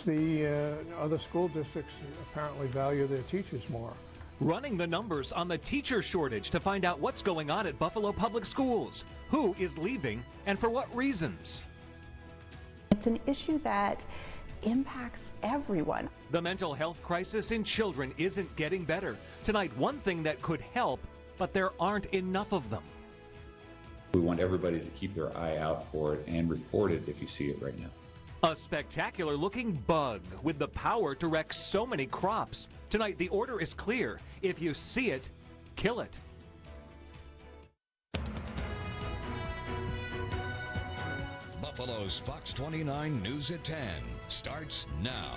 The other school districts apparently value their teachers more. Running the numbers on the teacher shortage to find out what's going on at Buffalo Public Schools, who is leaving, and for what reasons. It's an issue that impacts everyone. The mental health crisis in children isn't getting better. Tonight, one thing that could help, but there aren't enough of them. We want everybody to keep their eye out for it and report it if you see it right now. A spectacular looking bug with the power to wreck so many crops. Tonight, the order is clear. If you see it, kill it. Buffalo's Fox 29 News at 10 starts now.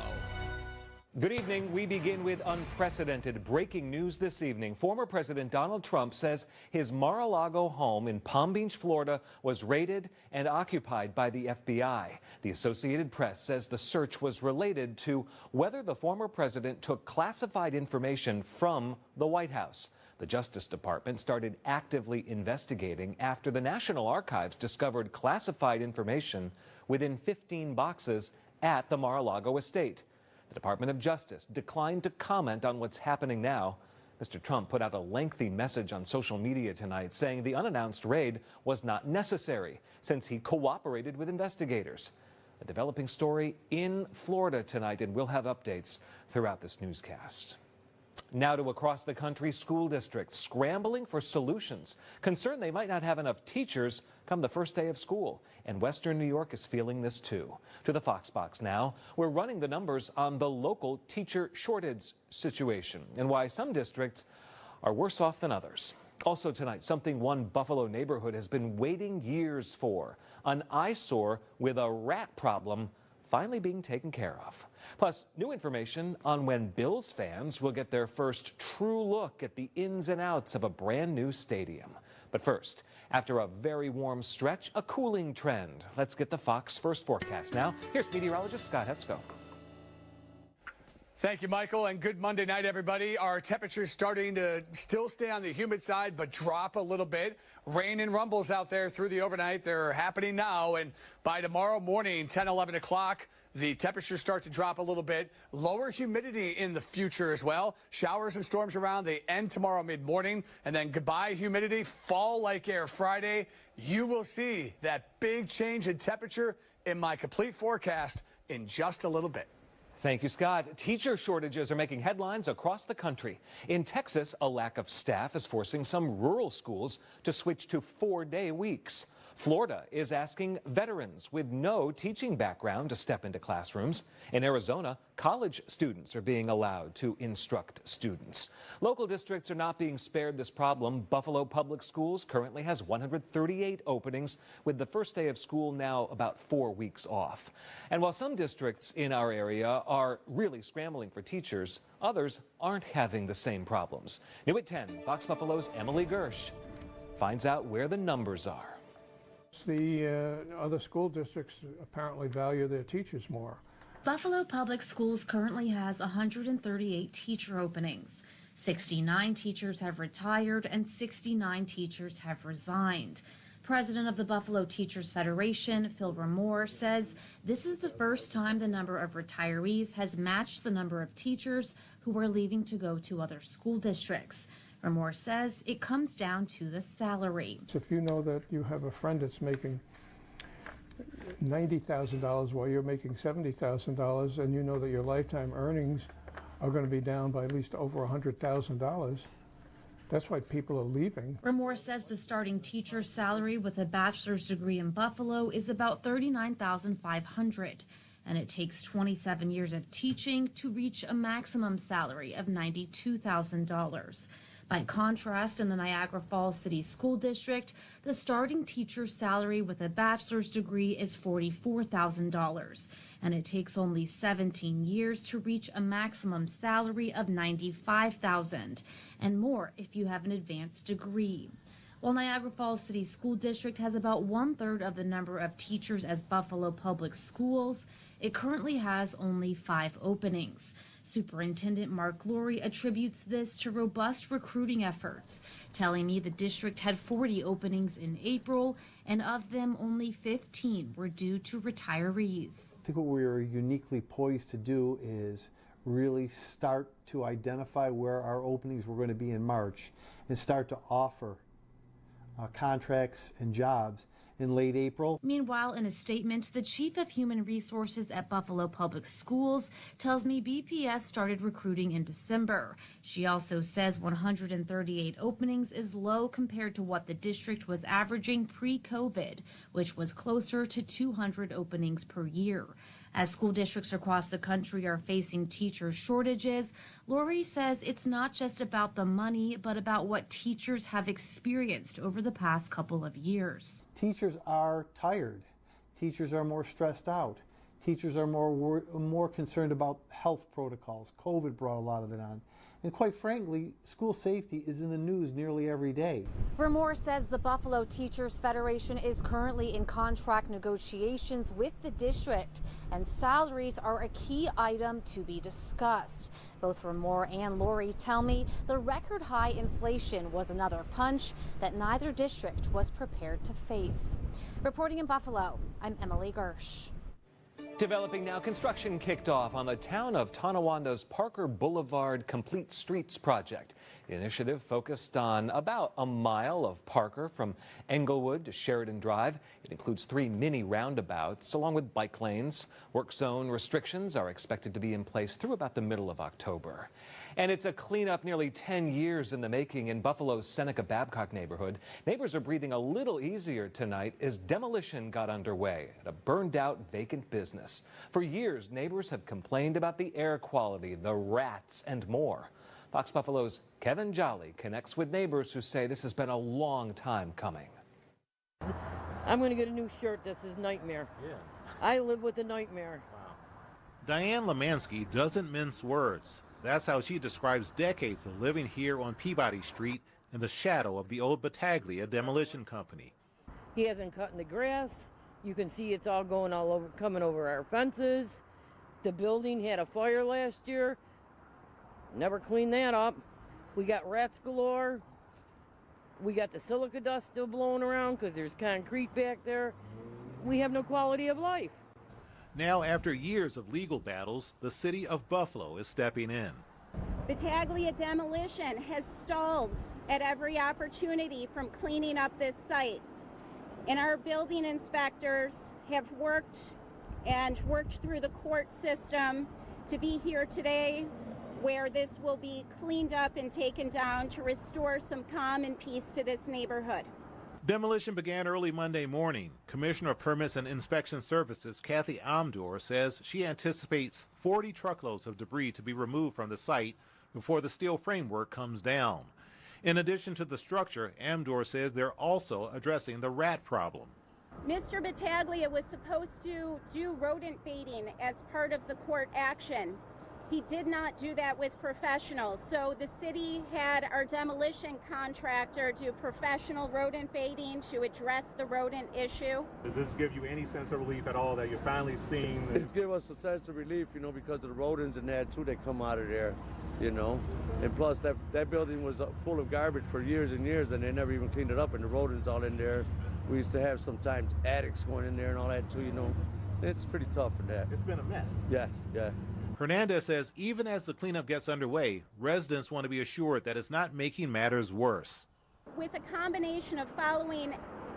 Good evening. We begin with unprecedented breaking news this evening. Former President Donald Trump says his Mar-a-Lago home in Palm Beach, Florida, was raided and occupied by the FBI. The Associated Press says the search was related to whether the former president took classified information from the White House. The Justice Department started actively investigating after the National Archives discovered classified information within 15 boxes at the Mar-a-Lago estate. The Department of Justice declined to comment on what's happening now. Mr. Trump put out a lengthy message on social media tonight saying the unannounced raid was not necessary since he cooperated with investigators. A developing story in Florida tonight, and we'll have updates throughout this newscast. Now to across the country, school districts scrambling for solutions, concerned they might not have enough teachers come the first day of school. And Western New York is feeling this too. To the Fox Box now, we're running the numbers on the local teacher shortage situation and why some districts are worse off than others. Also tonight, something one Buffalo neighborhood has been waiting years for, an eyesore with a rat problem finally being taken care of. Plus, new information on when Bills fans will get their first true look at the ins and outs of a brand new stadium. But first, after a very warm stretch, a cooling trend. Let's get the Fox First forecast now. Here's meteorologist Scott Hetzko. Thank you, Michael, and good Monday night, everybody. Our temperatures starting to still stay on the humid side, but drop a little bit. Rain and rumbles out there through the overnight. They're happening now, and by tomorrow morning, 10, 11 o'clock, the temperatures start to drop a little bit. Lower humidity in the future as well. Showers and storms around. They end tomorrow mid-morning, and then goodbye humidity. Fall-like air Friday. You will see that big change in temperature in my complete forecast in just a little bit. Thank you, Scott. Teacher shortages are making headlines across the country. In Texas, a lack of staff is forcing some rural schools to switch to 4-day weeks. Florida is asking veterans with no teaching background to step into classrooms. In Arizona, college students are being allowed to instruct students. Local districts are not being spared this problem. Buffalo Public Schools currently has 138 openings, with the first day of school now about 4 weeks off. And while some districts in our area are really scrambling for teachers, others aren't having the same problems. New at 10, Fox Buffalo's Emily Gersh finds out where the numbers are. The other school districts apparently value their teachers more. Buffalo Public Schools currently has 138 teacher openings. 69 teachers have retired and 69 teachers have resigned. President of the Buffalo Teachers Federation, Phil Ramore, says this is the first time the number of retirees has matched the number of teachers who are leaving to go to other school districts. Ramore says it comes down to the salary. If you know that you have a friend that's making $90,000 while you're making $70,000, and you know that your lifetime earnings are going to be down by at least over $100,000, that's why people are leaving. Ramore says the starting teacher's salary with a bachelor's degree in Buffalo is about $39,500. And it takes 27 years of teaching to reach a maximum salary of $92,000. By contrast, in the Niagara Falls City School District, the starting teacher's salary with a bachelor's degree is $44,000, and it takes only 17 years to reach a maximum salary of $95,000, and more if you have an advanced degree. While Niagara Falls City School District has about 1/3 of the number of teachers as Buffalo Public Schools, It currently has only 5 openings. Superintendent Mark Glory attributes this to robust recruiting efforts, telling me the district had 40 openings in April, and of them only 15 were due to retirees. I think what we are uniquely poised to do is really start to identify where our openings were going to be in March and start to offer contracts and jobs in late April. Meanwhile, in a statement, the chief of human resources at Buffalo Public Schools tells me BPS started recruiting in December. She also says 138 openings is low compared to what the district was averaging pre-COVID, which was closer to 200 openings per year. As school districts across the country are facing teacher shortages, Lori says it's not just about the money, but about what teachers have experienced over the past couple of years. Teachers are tired. Teachers are more stressed out. Teachers are more concerned about health protocols. COVID brought a lot of it on. And quite frankly, school safety is in the news nearly every day. Vermore says the Buffalo Teachers Federation is currently in contract negotiations with the district, and salaries are a key item to be discussed. Both Vermore and Lori tell me the record high inflation was another punch that neither district was prepared to face. Reporting in Buffalo, I'm Emily Gersh. Developing now, construction kicked off on the town of Tonowanda's Parker Boulevard Complete Streets project. The initiative focused on about a mile of Parker from Englewood to Sheridan Drive. It includes 3 mini roundabouts along with bike lanes. Work zone restrictions are expected to be in place through about the middle of October. And it's a cleanup nearly 10 years in the making in Buffalo's Seneca Babcock neighborhood. Neighbors are breathing a little easier tonight as demolition got underway at a burned out vacant business. For years, neighbors have complained about the air quality, the rats, and more. Fox Buffalo's Kevin Jolly connects with neighbors who say this has been a long time coming. I'm going to get a new shirt that says nightmare. Yeah. I live with a nightmare. Wow. Diane Lemansky doesn't mince words. That's how she describes decades of living here on Peabody Street in the shadow of the old Battaglia Demolition Company. He hasn't cut in the grass. You can see it's all going all over, coming over our fences. The building had a fire last year. Never cleaned that up. We got rats galore. We got the silica dust still blowing around because there's concrete back there. We have no quality of life. Now, after years of legal battles, the city of Buffalo is stepping in. Battaglia Demolition has stalled at every opportunity from cleaning up this site. And our building inspectors have worked through the court system to be here today, where this will be cleaned up and taken down to restore some calm and peace to this neighborhood. Demolition began early Monday morning. Commissioner of Permits and Inspection Services Kathy Amdor says she anticipates 40 truckloads of debris to be removed from the site before the steel framework comes down. In addition to the structure, Amdor says they're also addressing the rat problem. Mr. Battaglia was supposed to do rodent baiting as part of the court action. He did not do that with professionals, so the city had our demolition contractor do professional rodent baiting to address the rodent issue. Does this give you any sense of relief at all that you're finally seeing? It gives us a sense of relief, you know, because of the rodents and that too that come out of there, you know. And plus that building was full of garbage for years and years, and they never even cleaned it up, and the rodents all in there. We used to have sometimes addicts going in there and all that too, you know. It's pretty tough for that. It's been a mess. Yes, yeah. Hernandez says even as the cleanup gets underway, residents want to be assured that it's not making matters worse. With a combination of following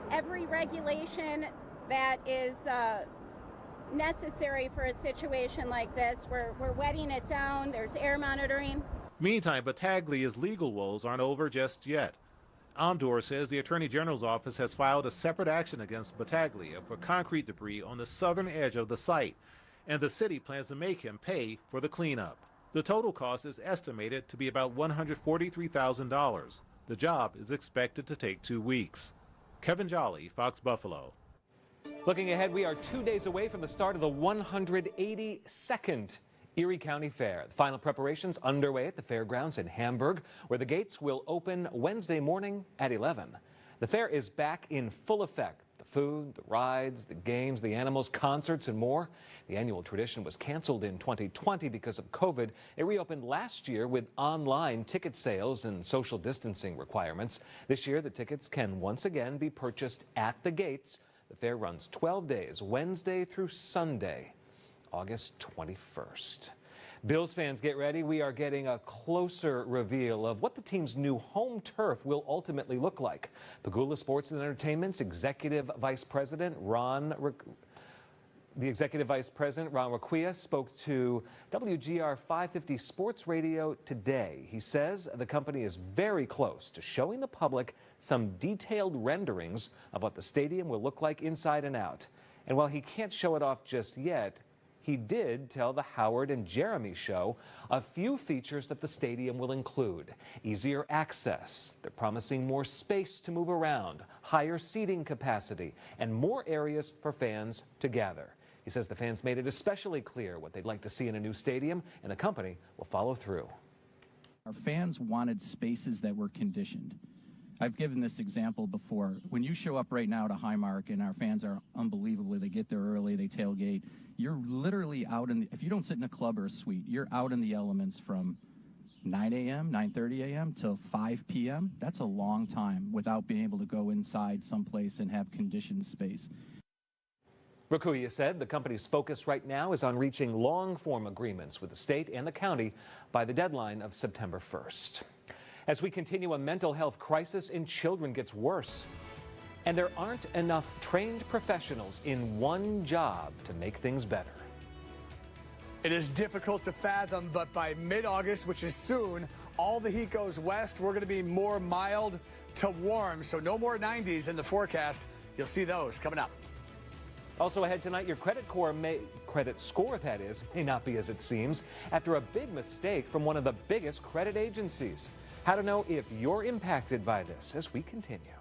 every regulation that is necessary for a situation like this, we're wetting it down, there's air monitoring. Meantime, Battaglia's legal woes aren't over just yet. Amdor says the Attorney General's office has filed a separate action against Battaglia for concrete debris on the southern edge of the site, and the city plans to make him pay for the cleanup. The total cost is estimated to be about $143,000. The job is expected to take 2 weeks. Kevin Jolly, Fox Buffalo. Looking ahead, we are 2 days away from the start of the 182nd Erie County Fair. The final preparations underway at the fairgrounds in Hamburg, where the gates will open Wednesday morning at 11. The fair is back in full effect The food, the rides, the games, the animals, concerts, and more. The annual tradition was canceled in 2020 because of COVID. It reopened last year with online ticket sales and social distancing requirements. This year, the tickets can once again be purchased at the gates. The fair runs 12 days, Wednesday through Sunday, August 21st. Bills fans, get ready. We are getting a closer reveal of what the team's new home turf will ultimately look like. Pagula Sports and Entertainment's Executive Vice President Ron Requia spoke to WGR 550 Sports Radio today. He says the company is very close to showing the public some detailed renderings of what the stadium will look like inside and out. And while he can't show it off just yet, he did tell the Howard and Jeremy show a few features that the stadium will include. Easier access, they're promising more space to move around, higher seating capacity, and more areas for fans to gather. He says the fans made it especially clear what they'd like to see in a new stadium, and the company will follow through. Our fans wanted spaces that were conditioned. I've given this example before. When you show up right now to Highmark and our fans are unbelievable, they get there early, they tailgate, you're literally out if you don't sit in a club or a suite, you're out in the elements from 9 a.m., 9:30 a.m. till 5 p.m. That's a long time without being able to go inside someplace and have conditioned space. Requia said the company's focus right now is on reaching long-form agreements with the state and the county by the deadline of September 1st. As we continue, a mental health crisis in children gets worse. And there aren't enough trained professionals in one job to make things better. It is difficult to fathom, but by mid-August, which is soon, all the heat goes west. We're going to be more mild to warm, so no more 90s in the forecast. You'll see those coming up. Also ahead tonight, your credit score may not be as it seems after a big mistake from one of the biggest credit agencies. How to know if you're impacted by this as we continue.